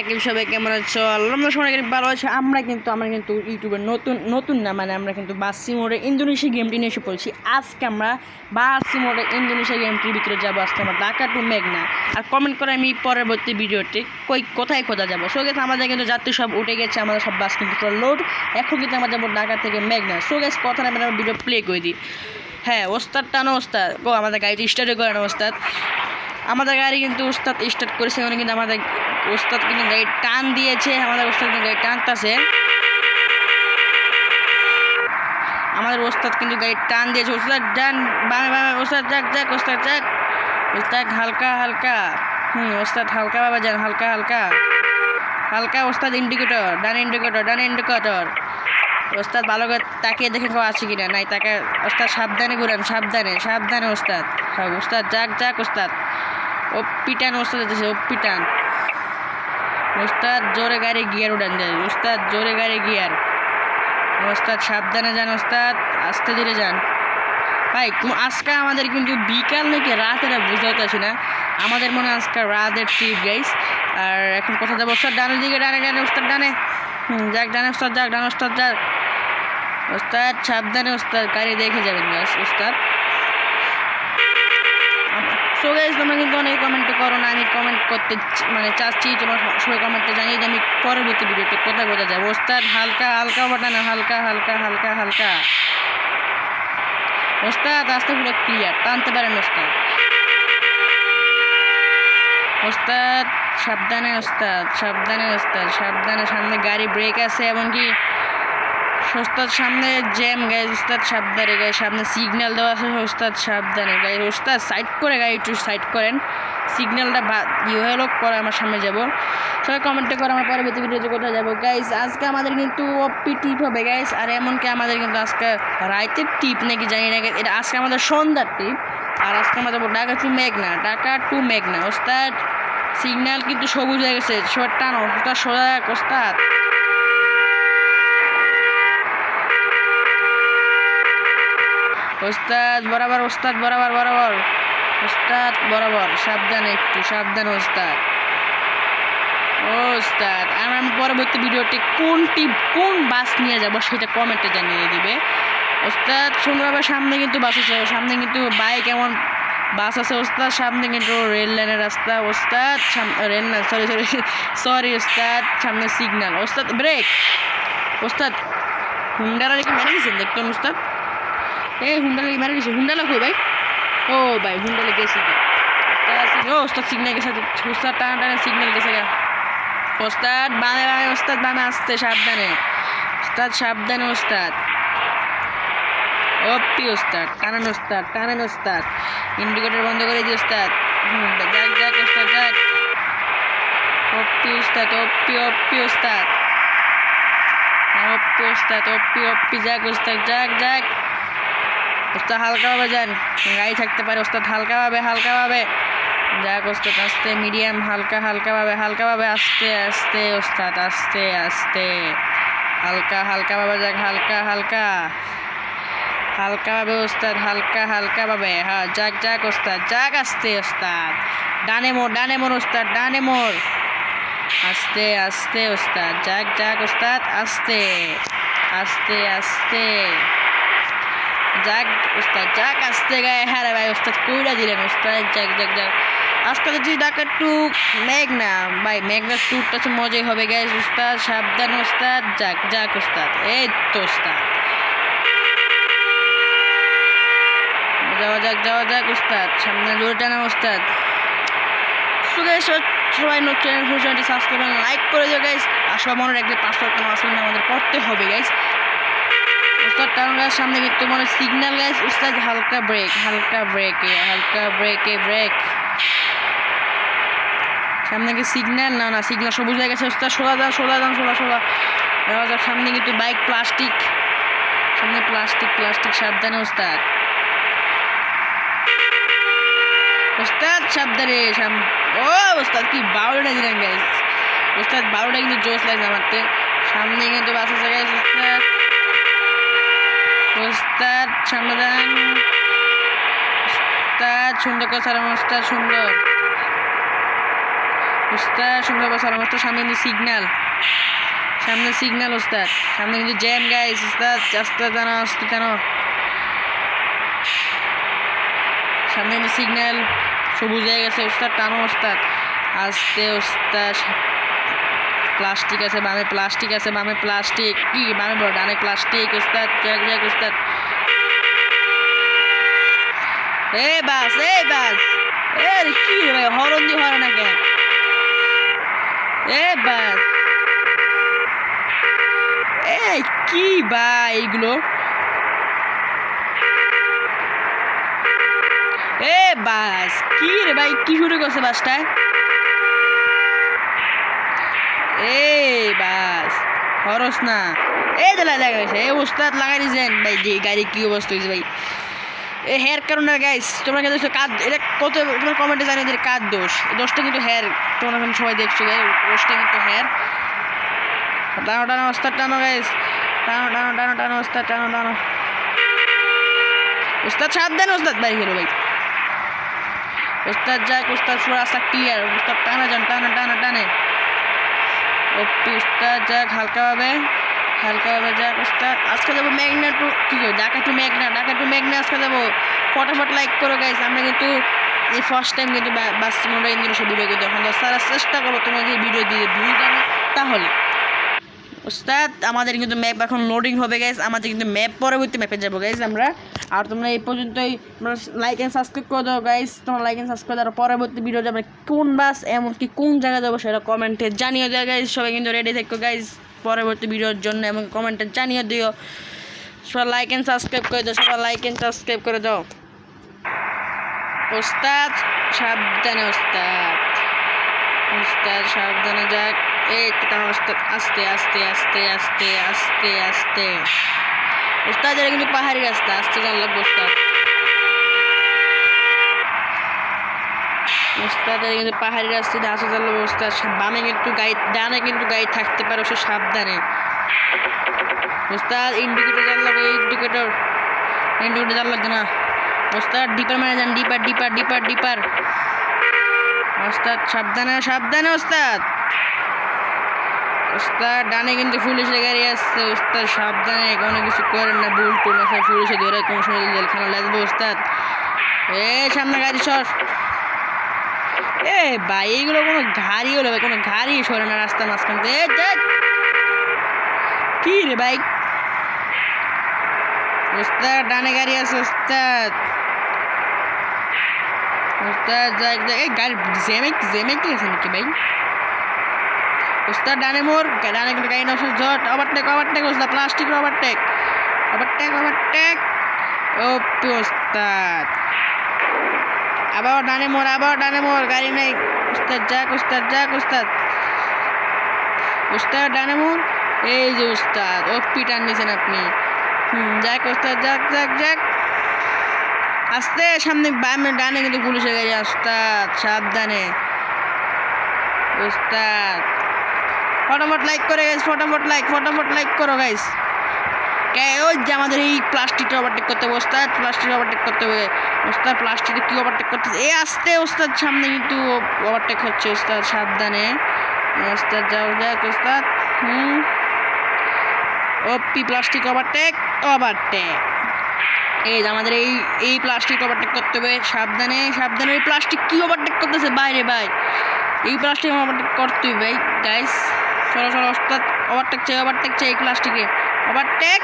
রাকিব, সবাই কেমন আছো? আমরা সবাই ভালো আছি। আমরা কিন্তু ইউটিউবে নতুন না, মানে আমরা কিন্তু বাসি মোড়ে ইন্দোনেশিয়া গেমটি নিয়ে এসে পড়েছি। আজকে আমরা বাসি মোড়ে ইন্দোনেশিয়া গেমটির ভিতরে যাবো। আজকে আমরা ঢাকা টু মেঘনা। আর কমেন্ট করে আমি পরবর্তী ভিডিওতে কোথায় যাবো। সো গেছে আমাদের কিন্তু যাত্রী সব উঠে গেছে, আমাদের সব বাস কিন্তু লোড। এখন কিন্তু আমরা যাবো ঢাকা থেকে মেঘনা। সো গেছে কথা না আমরা ভিডিও প্লে করে দিই। হ্যাঁ ওস্তাদ টানো ওস্তাদ, আমাদের গাড়িটি স্টার্টে করে না ওস্তাদ। আমাদের গাড়ি কিন্তু ওস্তাদ স্টার্ট করেছে, মানে কিন্তু আমাদের ওস্তাদ কিন্তু গাড়ি টান দিয়েছে। আমাদের ওস্তাদ কিন্তু গাড়ি টানতেছে, আমাদের ওস্তাদ কিন্তু গাড়ি টান দিয়েছে। ওস্তাদ যান বামে বামে, ওস্তাদ যাক যাক, ওস্তাদ যাক, ওস্তাদ হালকা হালকা, ওস্তাদ হালকা বাবা যান, হালকা হালকা হালকা। ওস্তাদ ইন্ডিকেটর, ডান ইন্ডিকেটর, ডান ইন্ডিকেটর। ওস্তাদ ভালো করে তাকিয়ে দেখে কেউ আছে কিনা, নাই তাকে। ওস্তাদ সাবধানে ঘুরান, সাবধানে সাবধানে ওস্তাদ। হ্যাঁ ওস্তাদ যাক যাক, ওস্তাদ ও পিটান, ওস্তাদ যাচ্ছে ও পিটান। ওস্তাদ জোরে গাড়ি গিয়ার উড়ান যায়, ওস্তাদ জোরে গাড়ি গিয়ার। ওস্তাদ সাবধানে যান, ওস্তাদ আস্তে ধীরে যান। ভাই আজকে আমাদের কিন্তু বিকাল নাকি রাতের বুঝতে পারছি না, আমাদের মনে হয় আজকে রাতের ট্রিপ গাইস। আর এখন কোথাও যাবো? ওস্তাদ ডানের দিকে, ডানে ডানে ওস্তাদ ডানে, যাক ডানে ওস্তাদ, যাক ডান ওস্তাদ যাক। ওস্তাদ সাবধানে ওস্তাদ, গাড়ি দেখে যাবেন গাইস ওস্তাদ। সো গাইস তোমরা কিন্তু অনেক কমেন্ট করো না, আমি কমেন্ট করতে মানে চাচ্ছি, তোমার সবাই কমেন্টে জানিয়ে যে আমি পরবর্তী ভিডিওতে কোথায় যাবো। ওস্তাদ হালকা হালকা বাটানো, হালকা হালকা হালকা হালকা। ওস্তাদ আস্তে পুরো ক্লিয়ার, টানতে পারেন ওস্তাদ। ওস্তাদ সাবধানে ওস্তাদ, সাবধানে ওস্তাদ, সাবধানে। সামনে গাড়ি ব্রেক আছে, এমনকি ওস্তাদ সামনে জ্যাম গাইজ, ওস্তাদ সাবধানে গাড়ি, সামনে সিগন্যাল দেওয়া আছে, ওস্তাদ সাবধানে গাড়ি। ওস্তাদ সাইড করে গাড়ি একটু সাইড করেন, সিগন্যালটা হলো পরে আমার সামনে যাব। সবাই কমেন্টে করে আমার পরবর্তী ভিডিওতে কোথায় যাবো গাইজ। আজকে আমাদের কিন্তু অপি টিপ হবে গাইজ, আর এমনকি আমাদের কিন্তু আজকে রাইতের টিপ নাকি জানি না, এটা আজকে আমাদের সন্ধ্যার টিপ। আর আজকে আমরা যাবো ঢাকা টু মেঘনা, ঢাকা টু মেঘনা। ওস্তাদ সিগন্যাল কিন্তু সবুজ হয়ে গেছে, শর্ট টানো ওস্তাদ, সোজা ওস্তাদ। ওস্তাদ বরাবর, ওস্তাদ বরাবর বরাবর, ওস্তাদ বরাবর, সাবধানে একটু সাবধানে ওস্তাদ। ওস্তাদ আর আমি পরবর্তী ভিডিওটি কোন বাস নিয়ে যাব সেটা কমেন্টে জানিয়ে দিবে। ওস্তাদ সুন্দরভাবে সামনে কিন্তু বাস আছে, সামনে কিন্তু বাইক এমন বাস আছে ওস্তাদ, সামনে কিন্তু রেল লাইনের রাস্তা ওস্তাদ, রেল না সরি সরি সরি ওস্তাদ, সামনে সিগন্যাল। ওস্তাদ ব্রেক, ওস্তাদ হুন্ডারা কি মেরে দিয়েছেন দেখতাম ওস্তাদ। এই হুন্ডালে মারি দিছে, হুন্ডালা কই ভাই? ও ভাই হুন্ডালে গেছে ও ওস্তাদ, সিগন্যাল গেছে ওস্তাদ, টানা টানা সিগন্যাল গেছে গা। ওস্তাদ বামে বামে, ওস্তাদ বামে আসতে সাবধানে, ওস্তাদ সাবধানে ওস্তাদ। ওপি ওস্তাদ টানান, ওস্তাদ টানান ওস্তাদ, ইন্ডিকেটর বন্ধ করে দিই ওস্তাদ। যাক যাক ওস্তাদ যাক, ওপি ওস্তাদ, ওপি ওপি ওস্তাদ, ওপি ওস্তাদ, ওপি ওপি যাক ওস্তাদ, যাক যাক ওস্তাদ। হালকাভাবে যান, গাড়ি থাকতে পারে ওস্তাদ, হালকাভাবে হালকাভাবে যাক ওস্তাদ, আস্তে মিডিয়াম, হালকা হালকাভাবে হালকাভাবে, আস্তে আস্তে ওস্তাদ, আস্তে আস্তে, হালকা হালকাভাবে যাক, হালকা হালকা হালকাভাবে ওস্তাদ, হালকা হালকাভাবে। হ্যাঁ যাক যাক ওস্তাদ, যাক আস্তে ওস্তাদ, ডানে মোড়, ডানে মোড় ওস্তাদ, ডানে মোড়, আস্তে আস্তে ওস্তাদ, যাক যাক ওস্তাদ, আস্তে আস্তে আস্তে, যাক ওস্তাদ যাক আস্তে গায়ে। হ্যাঁ রে ভাই ওস্তাদ কইরা দিলেন ওস্তাদ, যাক যাক যাক। আজকে যদি ঢাকা টু মেঘনা ভাই, মেঘনা ট্যুরটা তো মজাই হবে গাইস। ওস্তাদ সাবধান ওস্তাদ, যাক যাক ওস্তাদ, এই তো ওস্তাদ, যাওয়া যাক যাওয়া যাক ওস্তাদ, সামনে জোরে টানা ওস্তাদ। সো গাইস সবাই চ্যানেলটি সাবস্ক্রাইব করবেন, লাইক করে দিও গাইস। আর সবাই মনে রাখবে 500 টাকা আসলে আমাদের করতে হবে গাইস। ওস্তাদ টানো গাছ, সামনে কিন্তু মনে সিগন্যাল গাইস। ওস্তাদ হালকা ব্রেক, হালকা ব্রেকে, হালকা ব্রেকে ব্রেক। সামনে কি সিগন্যাল? না না সিগন্যাল সবুজ হয়ে গেছে ওস্তাদ, সোজা যান সোজা যান, সোজা সোজা যাওয়া যাক। সামনে কিন্তু বাইক, প্লাস্টিক, সামনে প্লাস্টিক প্লাস্টিক, সাবধানে ওস্তাদ, ওস্তাদ সাবধানে। ও ওস্তাদ কি 12টা দিলেন গাইস, ওস্তাদ 12টা কিন্তু জোশ লাগছে আমারতে। সামনে কিন্তু বাস আছে গাইস ওস্তাদ, ওস্তাদ সামনে যান ওস্তাদ, সুন্দর করে সারান ওস্তাদ, সুন্দর ওস্তাদ সুন্দরভাবে চালান ওস্তাদ। সামনে কিন্তু সিগন্যাল, সামনে সিগন্যাল ওস্তাদ, সামনে কিন্তু জ্যাম গাইস। ওস্তাদ আস্তে টানো, আস্তে টানো। সামনে কিন্তু সিগন্যাল সবুজ হয়ে গেছে ওস্তাদ, টানো ওস্তাদ আস্তে ওস্তাদ। প্লাস্টিক আছে বামে, প্লাস্টিক আছে বামে, প্লাস্টিক কি বামে বড় ডানে প্লাস্টিক ওস্তাদ। যাক যাক ওস্তাদ। বাস বাস কি রে ভাই হরন দিয়ে হরে না কেন? বাস কি ভাই এগুলো? বাস কি রে ভাই কি শুরু করছে বাসটায়? বাস খরচ না যে লাগাইছে ওস্তাদ লাগাই দিয়েছেন ভাই। যে গাড়ি কি অবস্থা হয়েছে ভাই হেয়ার কারণে গাইস। তোমরা কিন্তু কাজ এটা কত তোমার কমেন্টে জানিয়ে যে কার দোষ। দোষটা কিন্তু হেয়ার, তোমরা এখন সবাই দেখছো গাইস, দোষটা কিন্তু হেয়ার। টানো টানো ওস্তাদ টানো গাইস, টানো টানো টানো টানো ওস্তাদ টানো টানো। ওস্তাদ সাবধান ওস্তাদ ভাই হলো ভাই। ওস্তাদ যাক ওস্তাদ পুরো রাস্তা ক্লিয়ার। ওস্তাদ টানা যান, টানা টানা টানে। ওকে ওস্তাদ যাক হালকাভাবে, হালকাভাবে যাক ওস্তাদ। আজকে যাবো মেঘনা টু কি ঢাকা টু মেঘনা, ঢাকা টু মেঘনা আজকে যাবো। ফটাফট লাইক করো গাইস। আমরা কিন্তু এই ফার্স্ট টাইম কিন্তু বাস মোড়া ইন্দোনেশিয়া ভিডিও কিন্তু এখন সারা চেষ্টা করবো তোমাকে এই ভিডিও দিয়ে ভিউ জানো তাহলে। ওস্তাদ আমাদের কিন্তু ম্যাপ এখন লোডিং হবে গাইস। আমাদের কিন্তু ম্যাপ পরবর্তী ম্যাপে যাবো গাইস আমরা। আর তোমরা এই পর্যন্তই লাইক অ্যান্ড সাবস্ক্রাইব করে দাও গাইস। তোমরা লাইক অ্যান্ড সাবস্ক্রাইব দেওয়ার পরবর্তী ভিডিও যাবে কোন বাস এমনকি কোন জায়গায় যাবো সেটা কমেন্টে জানিয়ে দেওয়া গাইস। সবাই কিন্তু রেডি থেকো গাইস পরবর্তী ভিডিওর জন্য এবং কমেন্টে জানিয়ে দিও। সবাই লাইক অ্যান্ড সাবস্ক্রাইব করে দাও, সবাই লাইক অ্যান্ড সাবস্ক্রাইব করে দাও। ওস্তাদ সাবধানে ওস্তাদ, ওস্তাদ সাবধানে যাক। ওস্তাদ আস্তে আস্তে আস্তে আস্তে আস্তে আস্তে। ওস্তাদ এটা কিন্তু পাহাড়ি রাস্তা, আস্তে যান লাগবে ওস্তাদ। ওস্তাদ এটা কিন্তু পাহাড়ি রাস্তা দিয়ে আসা যান লাগবে ওস্তাদ। বামে কিন্তু গাড়ি, ডানে কিন্তু গাড়ি থাকতে পারে, সে সাবধানে ওস্তাদ। ইন্ডিকেটর জান লাগবে, ইন্ডিকেটর ইন্ডিকেটর জান লাগবে না ওস্তাদ। ডিপার মানে যান, ডিপার ডিপার ডিপার ডিপার ওস্তাদ। সাবধানে সাবধানে ওস্তাদ। ওস্তাদ ডানে কিন্তু পুলিশের গাড়ি আসছে ওস্তাদ, সাবধানে কোনো কিছু করেন না, ভুল টুল আছে পুলিশে ধরে কোনো সময় জেলখানা লাগবে ওস্তাদ। সামনে গাড়ি সর। ভাই এইগুলো কোনো গাড়ি হলো ভাই, কোনো গাড়ি সরে না রাস্তার মাঝখান থেকে। কি রে ভাই ওস্তাদ ডানে গাড়ি আছে ওস্তাদ। ওস্তাদ যাক যাক এই গাড়ি জেমে জেমে কি আছে নাকি ভাই? ওস্তাদ ডানে মোড়, ডানে কিন্তু গাড়ি নষ্ট জট। ওভারটেক ওভারটেক ওস্তাদ, প্লাস্টিক ওভারটেক ওভারটেক ওভারটেক। ওপি ওস্তাদ আবার ডানে মোড়, আবার ডানে মোড়, গাড়ি নেই ওস্তাদ। যাক ওস্তাদ যাক ওস্তাদ, ওস্তাদ ডানে মোড়। এই যে ওস্তাদ ওপি টান নিয়েছেন আপনি। যাক ওস্তাদ যাক যাক যাক আস্তে। সামনে বামে ডানে কিন্তু পুলিশের গাড়ি ওস্তাদ, সাবধানে ওস্তাদ। ফটাফট লাইক করে গাইস, ফটাফট লাইক করো গাইস। ওই যে আমাদের এই প্লাস্টিকটা ওভারটেক করতে হবে ওস্তাদ, প্লাস্টিক ওভারটেক করতে হবে ওস্তাদ। প্লাস্টিকটা কি ওভারটেক করতে আস্তে ওস্তাদ, সামনে কিন্তু ওভারটেক হচ্ছে ওস্তাদ, সাবধানে ওস্তাদ। যাও যাক ওস্তাদ। ওপি প্লাস্টিক ওভারটেক ওভারটেক। এই যে আমাদের এই প্লাস্টিক ওভারটেক করতে হবে, সাবধানে সাবধানে। এই প্লাস্টিক কি ওভারটেক করতেছে বাইরে ভাই, এই প্লাস্টিক ওভারটেক করতে হবে ভাই গাইস। চলো চলো ওস্তাদ, ওভারটেক চাই এই প্লাস্টিকে। ওভারটেক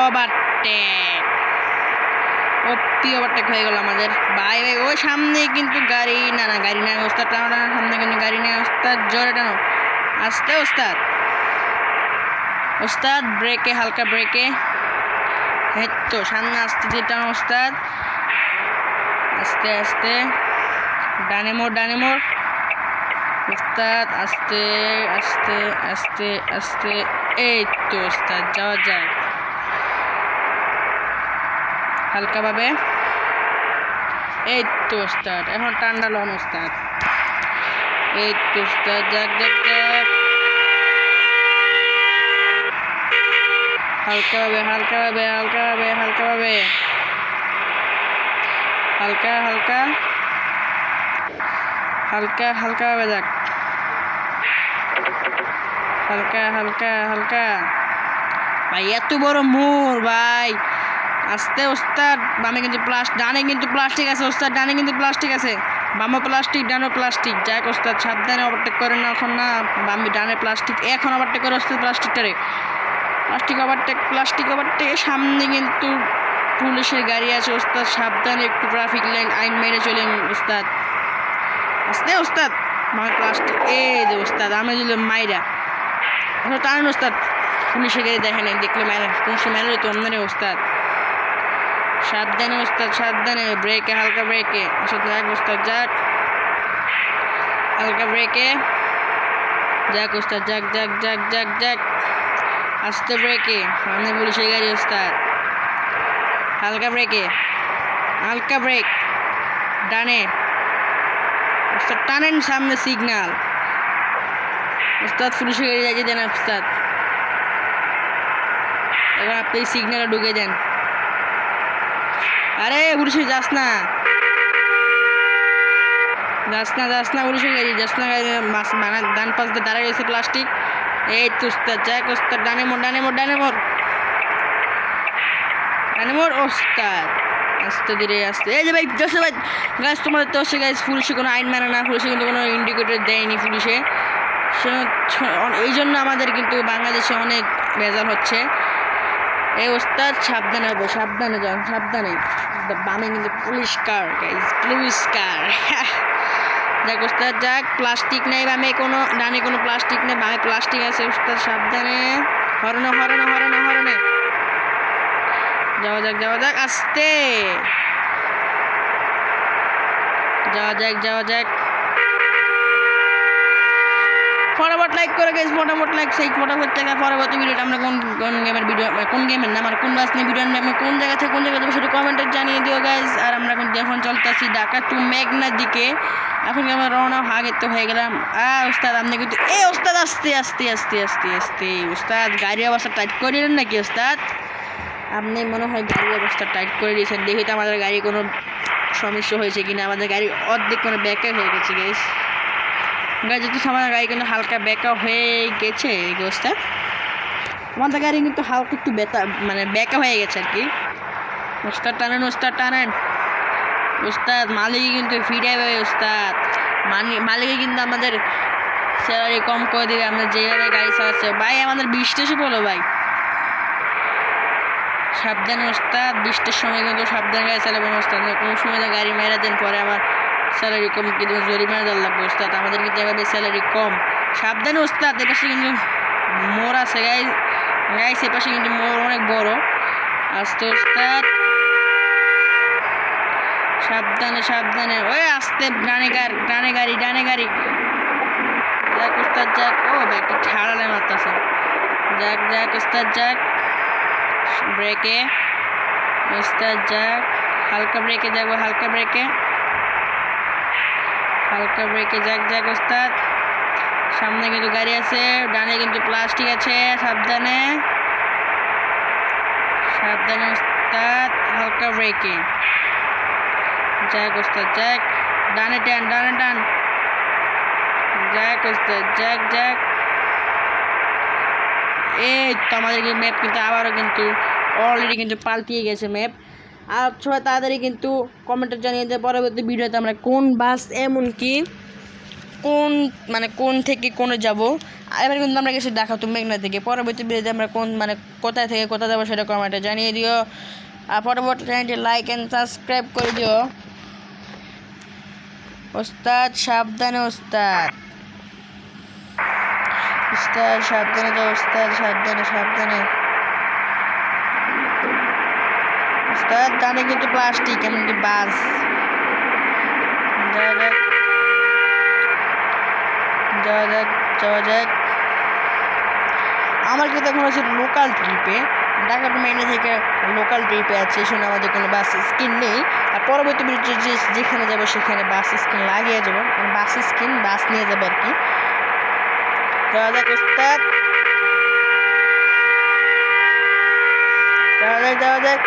ওভারটেক ওপি ওভারটেক হয়ে গেল আমাদের ভাই ভাই। ওই সামনে কিন্তু গাড়ি না, না গাড়ি নেই ওস্তাদ, টানো টানো। সামনে কিন্তু গাড়ি নেই ওস্তাদ, জোরে টানো আস্তে ওস্তাদ। ওস্তাদ ব্রেকে, হালকা ব্রেকে। এই তো সামনে আস্তে দিয়ে টানো ওস্তাদ, আস্তে আস্তে। ডানে মোড়, ডানে মোড় ওস্তাদ, আস্তে আস্তে আস্তে আস্তে। এই তো ওস্তাদ যাওয়া যায় হালকাভাবে। এই তো ওস্তাদ এখন ঠান্ডা লন ওস্তাদ। এই তো ওস্তাদ যাক যাক যাক হালকাভাবে হালকাভাবে হালকাভাবে হালকাভাবে হালকা হালকা হালকা হালকাভাবে যাক। হালকা হালকা হালকা ভাই, এত বড় মোড় ভাই, আস্তে ওস্তাদ। বামে কিন্তু ডানে কিন্তু প্লাস্টিক আছে ওস্তাদ, ডানে কিন্তু প্লাস্টিক আছে, বামে প্লাস্টিক ডানে প্লাস্টিক। যাক ওস্তাদ সাবধানে ওভারটেক করে না এখন না, বামে ডানে প্লাস্টিক, এখন ওভারটেক করে ওস্তাদ প্লাস্টিকটারে, প্লাস্টিক ওভারটেক। সামনে কিন্তু পুলিশের গাড়ি আছে ওস্তাদ, সাবধানে একটু ট্রাফিক লাইন আইন মেনে চলেন ওস্তাদ, আস্তে ওস্তাদ। বামে প্লাস্টিক, এই যে ওস্তাদ আমি দিল মাইরা টানেন ওস্তাদ, পুলিশের গাড়ি দেখে নেই, দেখলে মাইরা পুলিশে মেরে তো অন্যরে ওস্তাদ। সাবধানে ওস্তাদ সাবধানে, ব্রেকে হালকা ব্রেকে, যাক ওস্তাদ যাক, হালকা ব্রেকে যাক ওস্তাদ, যাক যাক যাক যাক যাক, আস্তে ব্রেকে, সামনে পুলিশের গাড়ি ওস্তাদ, হালকা ব্রেকে, হালকা ব্রেক, ডানে ওস্তাদ টানেন, সামনে সিগন্যাল ওস্তাদ, পুলিশের গাড়ি যাইতে দেন ওস্তাদ, এবার আপনি সিগন্যালে ঢুকে দেন। আরে পুলিশে যাস না পুলিশের গাড়ি যাস না, গাড়ি ডান পাশ দিয়ে দাঁড়ায় রয়েছে প্লাস্টিক। এই তো ওস্তাদ যাক ওস্তাদ, ডানে মোড় ডানে মোড় ডানে মোড় ডানে মোড় ওস্তাদ, আস্তে ধীরে আস্তে। এই যে ভাই যাচ্ছে ভাই গাছ, তোমাদের তো হচ্ছে গাছ, পুলিশে কোনো আইন মানে না, পুলিশে কিন্তু কোনো ইন্ডিকেটর দেয়নি পুলিশে, এই জন্য আমাদের কিন্তু বাংলাদেশে অনেক ভেজাল হচ্ছে। এই ওস্তাদ সাবধানে হবে, সাবধানে যান সাবধানে, বামে কিন্তু পুলিশ কার গাইজ, পুলিশ কার। যাক ওস্তাদ যাক, প্লাস্টিক নেই বামে কোনো, ডানে কোনো প্লাস্টিক নেই, বামে প্লাস্টিক আছে ওস্তাদ, সাবধানে, হরনে হরনে হরনে হরনে, যাওয়া যাক আস্তে, যাওয়া যাক। ফটাফট লাইক করে গেছে, ফটাফট লাইক, সেই ফটাফট থেকে পরবর্তী ভিডিওটা আমরা কোন গেমের ভিডিও, কোন গেমের না, আমার কোন বাস নিয়ে ভিডিও আমি কোন জায়গা থেকে কোন জায়গায় যাবো সেটা কমেন্টে জানিয়ে দিও গাইজ। আর আমরা এখন চলতেছি ঢাকা টু মেঘনার দিকে, এখন আমরা রওনা আগে তো হয়ে গেলাম। ওস্তাদ আপনি কিন্তু, এই ওস্তাদ আস্তে আস্তে আস্তে আস্তে আস্তে ওস্তাদ, গাড়ির অবস্থা টাইট করে দিলেন নাকি ওস্তাদ? আপনি মনে হয় গাড়ির অবস্থা টাইট করে দিয়েছেন, দেখি তো আমাদের গাড়ি কোনো সমস্যা হয়েছে কিনা, আমাদের গাড়ি অর্ধেক কোনো ব্যাকা হয়ে গেছে গাইজ। যেহেতু আমার গাড়ি কিন্তু হালকা ব্যাকা হয়ে গেছে এই অবস্থা, আমাদের গাড়ি কিন্তু হালকা একটু মানে ব্যাকা হয়ে গেছে আর কি। ওস্তাদ টানেন ওস্তাদ, মালিকই কিন্তু ফিরে যাবে ওস্তাদ, মালিকই কিন্তু আমাদের স্যালারি কম করে দেবে আমরা যেভাবে গাড়ি চালাচ্ছে। ভাই আমাদের বৃষ্টি বলো ভাই, সাবধানে ওস্তাদ, বৃষ্টির সময় কিন্তু সাবধানে গাড়ি চালাবেন ওস্তাদ, কোনো সময় গাড়ি মেরে দেন পরে আমার স্যালারি কম কিন্তু জরিমানা দেওয়ার লাগবে ওস্তাদ, আমাদের কিন্তু এভাবে স্যালারি কম। সাবধানে ওস্তাদ, এপাশে কিন্তু মোড় আছে গাইস, এপাশে কিন্তু মোড় অনেক বড়, আস্তে ওস্তাদ সাবধানে, ওই আস্তে, ডানে গাড়ি যাক ওস্তাদ যাক। ও ভাই কি ঠাড়ালে মারতেছে, যাক ওস্তাদ যাক, ব্রেকে ওস্তাদ যাক, হালকা ব্রেকে যাবো, হালকা ব্রেকে যাক ওস্তাদ। সামনে কিন্তু গাড়ি আছে, ডানে কিন্তু প্লাস্টিক আছে, সাবধানে ওস্তাদ, হালকা ব্রেকে যাক ওস্তাদ যাক, ডানে টান যাক ওস্তাদ যাক। এই তো আমাদের ম্যাপ কিন্তু আবারও কিন্তু অলরেডি কিন্তু পাল্টিয়ে গেছে ম্যাপ। আর সবাই তাড়াতাড়ি কিন্তু কমেন্টে জানিয়ে দেয় পরবর্তী ভিডিওতে আমরা কোন বাস, এমনকি কোন থেকে কোনে যাব। এবার কিন্তু আমরা গেছি ঢাকা টু মেঘনা থেকে, পরবর্তী ভিডিওতে আমরা কোথায় থেকে কোথায় যাবো সেটা কমেন্টে জানিয়ে দিও। আর পরবর্তী চ্যানেলটি লাইক অ্যান্ড সাবস্ক্রাইব করে দিও। ওস্তাদ সাবধানে সাবধানে যাও ওস্তাদ, সাবধানে ওস্তাদ, ডানে কিন্তু প্লাস্টিক, এমনকি বাস। যাওয়া যাক। আমার কিন্তু এখন হচ্ছে লোকাল ট্রিপে, ঢাকা টু মেঘনা থেকে লোকাল ট্রিপে আছে, শুনে আমাদের কোনো বাস স্ক্রিন নেই। আর পরবর্তী যেখানে যাবো সেখানে বাস স্ক্রিন লাগিয়ে যাবো, বাস নিয়ে যাবো আর কি। যাওয়া যাক ওস্তাদ, যাওয়া যাক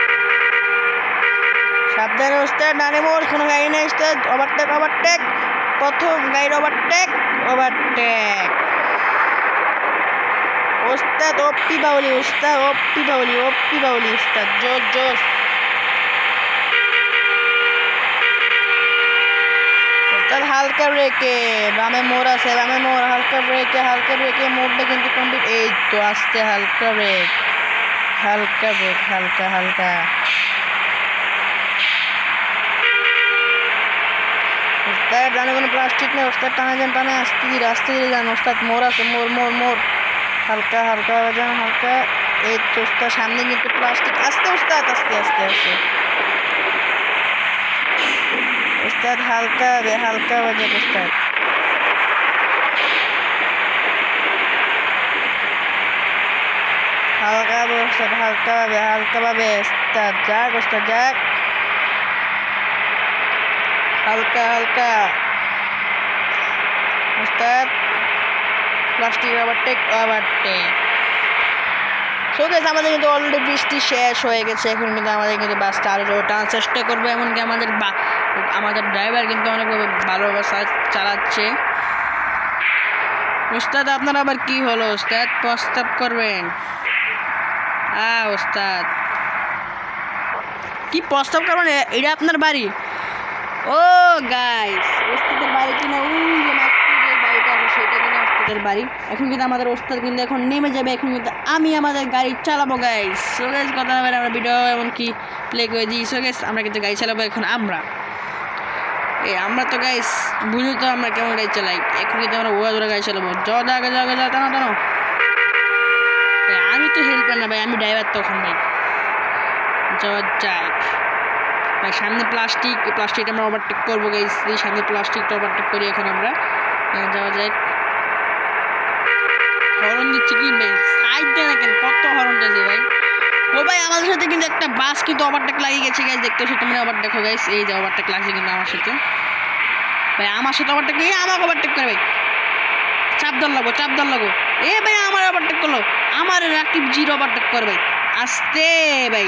সাবধানে ওস্তাদ, ডানে মোড়, কোনো গাড়ি নেই ওস্তাদ, ওভারটেক, প্রথম গাড়ির ওভারটেক ওস্তাদ ওপি বাউলি, ওস্তাদ ওপি বাউলি, ওপি বাউলি ওস্তাদ, জোস জোস। ওস্তাদ হালকা ব্রেকে, বামে মোড় আছে, বামে মোড়, হালকা ব্রেকে মোড়টা কিন্তু কমপ্লিট। এই তো আস্তে হালকা ব্রেক, হালকা হালকা। ওস্তাদ জানে কোনো প্লাস্টিক নেই, ওস্তাদ টানে যান, টানে আস্তে ধীরে যান ওস্তাদ। মোড় আছে, মোড় হালকা যান, হালকা। এই তো ওস্তাদ সামনে কিন্তু প্লাস্টিক, আস্তে ওস্তাদ, আস্তে ওস্তাদ হালকা বাজে ওস্তাদ। হালকাভাবে ওস্তাদ, যাক ওস্তাদ যাক, হালকা ওস্তাদ। Plastic overtake. সো গাইস, আমাদের কিন্তু অলরেডি বৃষ্টি শেষ হয়ে গেছে। এখন কিন্তু আমাদের কিন্তু বাসটা আরও টানার চেষ্টা করবো। এমনকি আমাদের ড্রাইভার কিন্তু অনেক ভালোভাবে চালাচ্ছে। ওস্তাদ আপনার আবার কি হলো ওস্তাদ, প্রস্তাব করবেন? ওস্তাদ কি প্রস্তাব করবেন? এটা আপনার বাড়ি? ও গাইস, ওস্তাদের বাড়ি কিনা ওই যে বাড়িটা আছে সেটা কিনা ওস্তাদের বাড়ি। এখন কিন্তু আমাদের ওস্তাদ কিন্তু এখন নেমে যাবে। এখন কিন্তু আমি আমাদের গাড়ি চালাবো গাইস। সো গাইস, কথা হবে আমরা ভিডিও এমনকি প্লে করে দিই। সো গাইস, আমরা কিন্তু গাড়ি চালাবো এখন আমরা তো গাইস বুঝো তো আমরা কেমন গাড়ি চালাই। এখন কিন্তু আমরা ওরা গাড়ি চালাবো। যাও টানো। আমি তো হেল্পার না ভাই, আমি ড্রাইভার তখন ভাই। যাক ভাই, সামনে প্লাস্টিকটা আমরা ওভারটেক করবো গাইস। এই সামনে প্লাস্টিকটা ওভারটেক করি এখন আমরা। যাওয়া যাক। হরন দিচ্ছে কি ভাই, সাইড দেয় না কেন, কত হরন দিয়েছে ভাই। ও ভাই, আমাদের সাথে কিন্তু একটা বাস কিন্তু ওভারটেক লাগিয়ে গেছে গাইস, দেখতে পাচ্ছ তোমরা। ওভারটেক হো গাইস, এই যে ওভারটেক লাগছে কিন্তু আমার সাথে ভাই। আমার সাথে ওভারটেক করে আমাকে ওভারটেক করে ভাই। চাপ ধর লাগো। এ ভাই, আমার ওভারটেক করলো, আমার রাকিব জির ওভারটেক কর ভাই। আস্তে ভাই,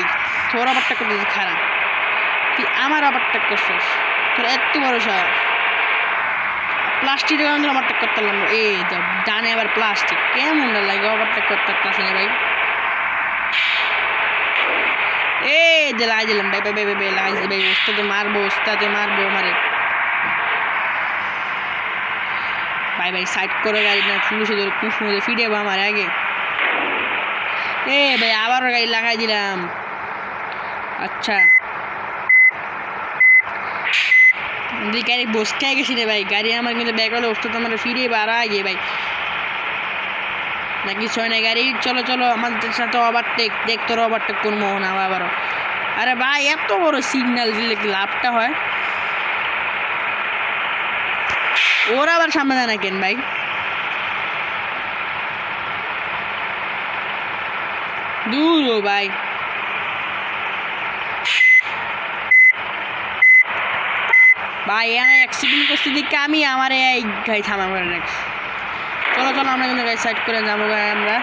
তোর ওভারটেক করতেছে খারাপ, তুই আমার ওভারটেক করছিস, তোর এত বড় সাহস। প্লাস্টিকের কারণে ওভারটেক করতে পারলাম। এই ডানে আবার প্লাস্টিক, কেমন লাগে ওভারটেক করতে পারতাছি না ভাই। এই যে লাই দিলাম ভাই, লাগাইছি ভাই। ওস্তাদে মারবো মারে ভাই। সাইড করে গাড়ি না, পুলিশে ধরে কুসমুদে ফিরে আমার আগে। ভাই, আবারও গাড়ি লাগাই দিলাম। আচ্ছা, গাড়ি বসতে গেছি রে ভাই। গাড়ি আমার কিন্তু ব্যাক হলে ওস্তাদ আমার ফিরে বাড়া আগে ভাই। নাকি ছয় না গাড়ি, চলো আমাদের সাথে ওভারটেক। দেখ তোর ওভারটেক করবো না আবারও। আরে ভাই, এত বড় সিগন্যাল দিলে কি লাভটা হয়? ওরা আবার সামনে যায় না কেন ভাই? দূর ও ভাই, এখানে অ্যাক্সিডেন্ট করতে দেখে আমি আমার এই গাড়ি থামা করে রাখছি। চলো আমরা কিন্তু গাড়ি সাইড করে যাবো ভাই। আমরা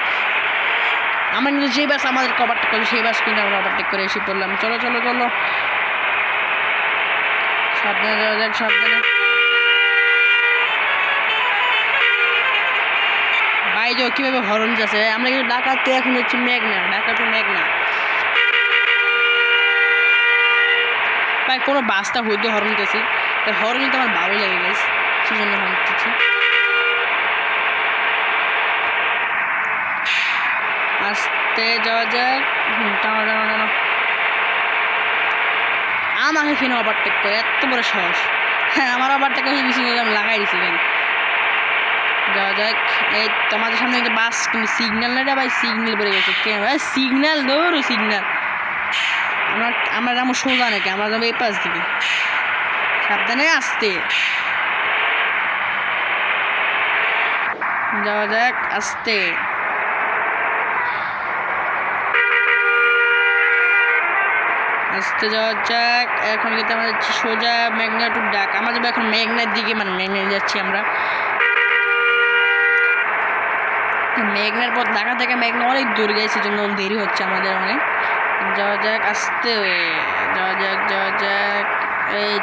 কিন্তু যে বাস আমাদেরকে ওভারটেক করলো সেই বাস কিন্তু আমরা ওভারটেক করে এসে পড়লাম। চলো সাবধানে যাওয়া যাক, সাবধানে ভাই। যে কীভাবে হরন যাচ্ছে, আমরা কিন্তু ডাকাতে এখন হচ্ছে মেঘনা ভাই। কোনো বাসটা হইতে হরন দিতেছি, হরন কিন্তু আমার ভালোই লেগে গেছে, সেই জন্য হরন দিচ্ছি। আস্তে যাওয়া যাক। টানো। আমাকে কিনে ওভারটেক করে, এত বড় সাহস। হ্যাঁ, আমার ওভারটেক করে বেশি আমি লাগাই দিচ্ছি গাড়ি। যাওয়া যাক। এই তোমাদের সামনে কিন্তু বাস, কিন্তু সিগন্যাল না ভাই, সিগন্যাল পড়ে গেছে। কে ভাই সিগন্যাল? ধরো সিগন্যাল। আমরা যাবো সোজা নাকি? আমরা যাবো এই পাশ দিকে। সাবধানে আসতে যাওয়া যাক, আসতে। যাওয়া যাক। এখন কিন্তু আমরা সোজা মেঘনা টু ডাক। আমরা যাবো এখন মেঘনার দিকে, মানে মেঘনা যাচ্ছি আমরা। মেঘনার পর ঢাকা থেকে মেঘনা অনেক দূর গেছে, জন্য দেরি হচ্ছে আমাদের অনেক। যাওয়া যাক, আসতে যাওয়া যাক। এই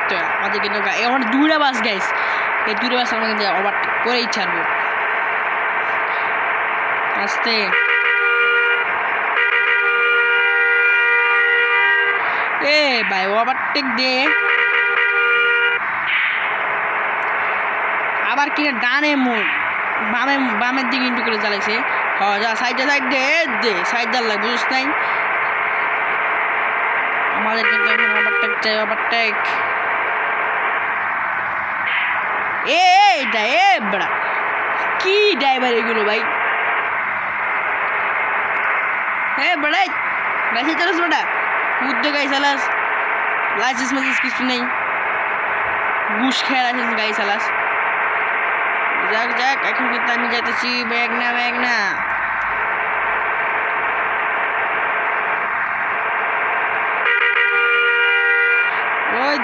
তো আমাদের কিন্তু এখন দুইটা বাস গাইস। এই দুইটা বাস আমরা কিন্তু ওভারটেক করেই ছাড়বো। আস্তে এ ভাই ওভারটেক দে আবার কিনা ডানে মোড় বামের দিকে ইন্টু করে চালাইছে যা সাইড দে সাইড দাল লাগবে বুঝছ নাই আমাদের কিন্তু এখন ওভারটেক চাই ওভারটেক বড়া কি ড্রাইভার এগুলো ভাই বড়া গাড়ি চালাস বড়া উদ্যোগ গাড়ি চালাস লাইসেন্স মাইসেন্স কিছু নেই ঘুষ খেয়ে আসিস গাড়ি চালাস যাক এখন কিন্তু আমি যাইতেছি ব্যাগ না ওই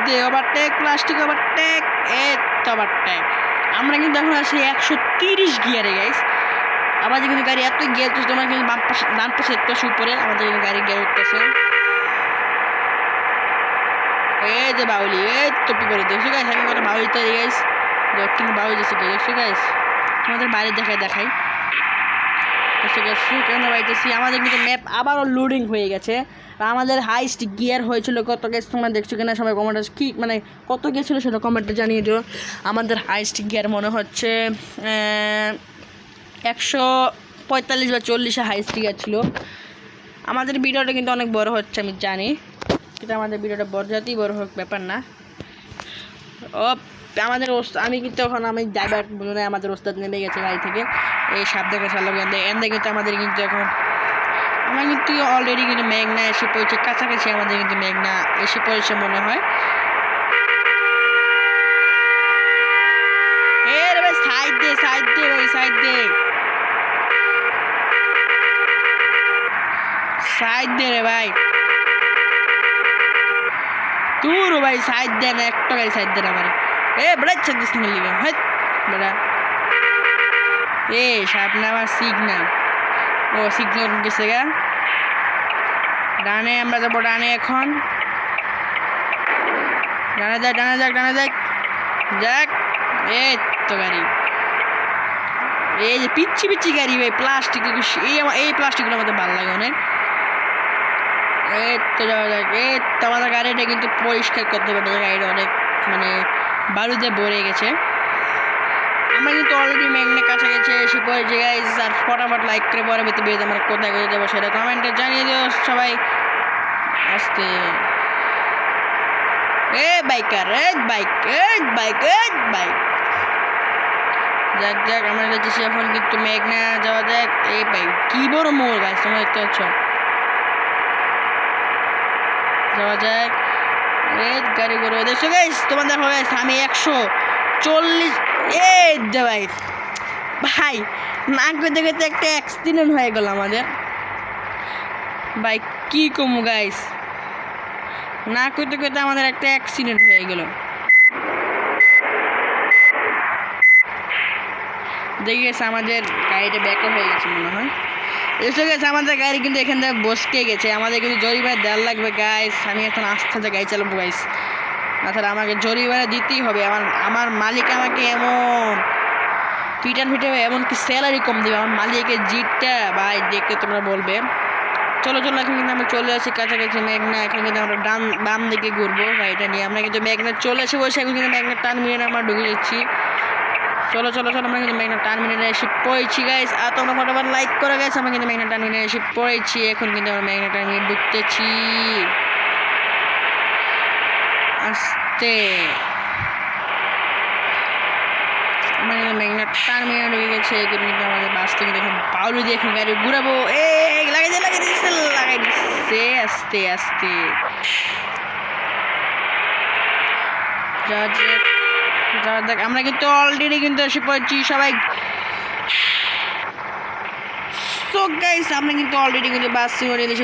দে ওভারটেক প্লাস্টিক ওভারটেক ওভারটেক আমরা কিন্তু এখন আসি 130 গিয়ারে গাইস আমাদের কিন্তু গাড়ি এত গিয়ার তো তোমার কিন্তু ডান পাশে একটু উপরে আমাদের কিন্তু গাড়ি গিয়ার উঠতেছে এই যে বাউলি টপি পরে দেখছো গাইস আমি কত বাউলি তৈরি গাইস কিন্তু বাউলি যাচ্ছে দেখছো গাইস তোমাদের বাইরে দেখাই কেন বাইতেছি আমাদের কিন্তু ম্যাপ আবারও লোডিং হয়ে গেছে আর আমাদের হাইস্ট গিয়ার হয়েছিল কত গেছ তোমরা দেখছো কিনা সবাই কমেন্টে কি মানে কত গেছিলো সেটা কমেন্টে জানিয়ে দিও আমাদের হাইস্ট গিয়ার মনে হচ্ছে 145 বা 40 হাইস্ট গিয়ার ছিল আমাদের ভিডিওটা কিন্তু অনেক বড় হচ্ছে আমি জানি কিন্তু আমাদের ভিডিওটা বড় হোক ব্যাপার না আমাদের আমি কিন্তু এখন আমি ড্রাইভার বলে না আমাদের ওস্তাদ নেমে গেছে গাড়ি থেকে এই সাবধানে চালাবো এন্দে কিন্তু আমাদের কিন্তু এখন আমরা কিন্তু অলরেডি কিন্তু মেঘনা এসে পড়েছে কাছাকাছি আমাদের কিন্তু মেঘনা এসে পড়েছে মনে হয় ভাই সাইড দে ভাই সাইড দে রে ভাই তুই ভাই সাইড দেন একটা গাড়ি সাইড দেন আমার বড়া ছাড়িস না লিগা বড়া সামনে আমার সিগন্যাল সিগন্যাল গেছে গা ডানে আমরা যাবো ডানে এখন ডানে যাক তো গাড়ি এই যে পিচ্ছি গাড়ি ভাই প্লাস্টিক এই প্লাস্টিকগুলো আমাদের ভালো লাগে অনেক তো যাওয়া যাক তো আমাদের গাড়িটা কিন্তু পরিষ্কার করতে পারবে গাড়িটা অনেক মানে বালুতে ভরে গেছে আমরা কিন্তু অলরেডি মেঘনা কাছাকাছি এসে পড়েছি গাইস আর ফটাফট লাইক করে পরবর্তী ভিডিওতে আমরা কোথায় যাবো সেটা কমেন্টে জানিয়ে দিও সবাই আস্তে বাইকার বাইক যাক আমরা যাচ্ছি এখন কিন্তু মেঘনা যাওয়া যাক ভাই কি বড় মোড় গাইস তোমরা দেখতে পাচ্ছ যাওয়া যাক গাড়ি বড় দেখছো গাইস তোমাদের হয়ে গেছে আমি 140 ভাই না করতে একটা অ্যাক্সিডেন্ট হয়ে গেল আমাদের ভাই কি কমু গাইস না করতে আমাদের একটা অ্যাক্সিডেন্ট হয়ে গেল দেখে গেছে আমাদের গাড়িটা ব্যাকআপ হয়ে গেছে মনে হয় এসে গেছে আমাদের গাড়ি কিন্তু এখান থেকে বসকে গেছে আমাদের কিন্তু জরিমানা দেওয়ার লাগবে গাইস আমি এখন আস্তে গাড়ি চালাবো গাইস তাছাড়া আমাকে জরিমানা দিতেই হবে আমার মালিক আমাকে এমন পিটে এমনকি স্যালারি কম দেবে আমার মালিকের জিটটা ভাই দেখতে তোমরা বলবে চলো এখন কিন্তু আমরা চলে আসি কাছাকাছি মেঘনা এখন কিন্তু আমরা বাম দিকে ঘুরবো গাড়িটা নিয়ে আমরা কিন্তু মেঘনা চলে এসে বসে এখন কিন্তু মেঘনা টার্মিনালে আমরা ঢুকে যাচ্ছি চলো আমরা কিন্তু মেঘনা টার্মিনালে এসে পড়েছি গাইস আর তোমরা ফটোফট লাইক করে গেছে আমরা কিন্তু মেঘনা টার্মিনালে এসে পড়েছি এখন কিন্তু আমরা মেঘনা টার্মিনালে ঢুকতেছি আস্তে আমরা কিন্তু মেঘনা টার্মিনালে ঢুকে গেছে কিন্তু আমাদের বাস থেকে দেখুন বাউলু দিয়ে এখন গাড়ি ঘুরাবো লাগাই দিচ্ছে আস্তে দেখ আমরা কিন্তু অলরেডি কিন্তু এসে পড়েছি সবাই সো গাইস আমরা কিন্তু অলরেডি কিন্তু বাস সিমনে এসে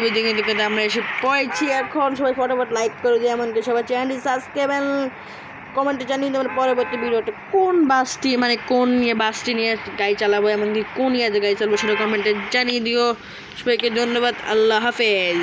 কিন্তু আমরা এসে পড়েছি এখন সবাই ফটোফট লাইক করে দিই এমনকি সবাই চ্যানেলটি সাবস্ক্রাইব কমেন্টে জানিয়ে দেবেন পরবর্তী ভিডিওতে কোন বাসটি মানে কোন বাসটি নিয়ে গাড়ি চালাবো এমনকি কোন ইয়াতে গাড়ি চালাবো সেটা কমেন্টে জানিয়ে দিও সবাইকে ধন্যবাদ আল্লাহ হাফেজ